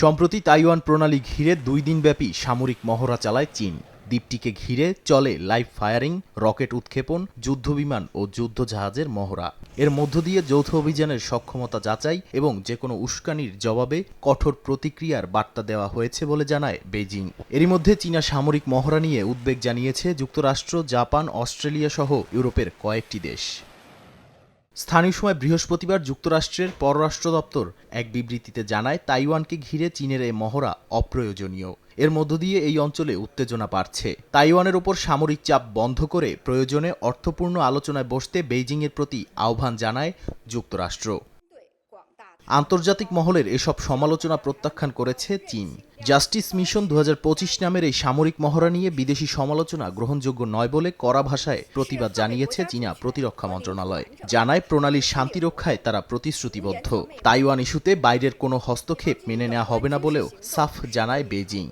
সম্প্রতি তাইওয়ান প্রণালী ঘিরে ২ দিনব্যাপী সামরিক মহড়া চালায় চীন। দ্বীপটিকে ঘিরে চলে লাইভ ফায়ারিং, রকেট উৎক্ষেপণ, যুদ্ধবিমান ও যুদ্ধজাহাজের মহড়া। এর মধ্য দিয়ে যৌথ অভিযানের সক্ষমতা যাচাই এবং যেকোনো উস্কানির জবাবে কঠোর প্রতিক্রিয়ার বার্তা দেওয়া হয়েছে বলে জানায় বেইজিং। এরই মধ্যে চীনা সামরিক মহড়া নিয়ে উদ্বেগ জানিয়েছে যুক্তরাষ্ট্র, জাপান, অস্ট্রেলিয়া সহ ইউরোপের কয়েকটি দেশ। স্থানীয় সময় বৃহস্পতিবার যুক্তরাষ্ট্রের পররাষ্ট্র দপ্তর এক বিবৃতিতে জানায়, তাইওয়ানকে ঘিরে চীনের এই মহড়া অপ্রয়োজনীয়। এর মধ্য দিয়ে এই অঞ্চলে উত্তেজনা বাড়ছে। তাইওয়ানের ওপর সামরিক চাপ বন্ধ করে প্রয়োজনে অর্থপূর্ণ আলোচনায় বসতে বেইজিংয়ের প্রতি আহ্বান জানায় যুক্তরাষ্ট্র। আন্তর্জাতিক মহলের এসব সমালোচনা প্রত্যাখ্যান করেছে চীন। জাস্টিস মিশন ২০২৫ নামের এই সামরিক মহড়া নিয়ে বিদেশি সমালোচনা গ্রহণযোগ্য নয় বলে কড়া ভাষায় প্রতিবাদ জানিয়েছে চীনা প্রতিরক্ষা মন্ত্রণালয়। জানায়, প্রণালীর শান্তি রক্ষায় তারা প্রতিশ্রুতিবদ্ধ। তাইওয়ান ইস্যুতে বাইরের কোনো হস্তক্ষেপ মেনে নেওয়া হবে না বলেও সাফ জানায় বেইজিং।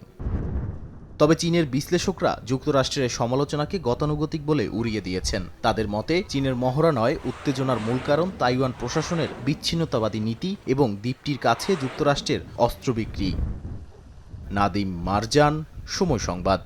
তবে চীনের বিশ্লেষকরা যুক্তরাষ্ট্রের সমালোচনাকে গতানুগতিক বলে উড়িয়ে দিয়েছেন। তাদের মতে, চীনের মহড়া নয়, উত্তেজনার মূল কারণ তাইওয়ান প্রশাসনের বিচ্ছিন্নতাবাদী নীতি এবং দ্বীপটির কাছে যুক্তরাষ্ট্রের অস্ত্র বিক্রি। নাদিম মারজান, সময় সংবাদ।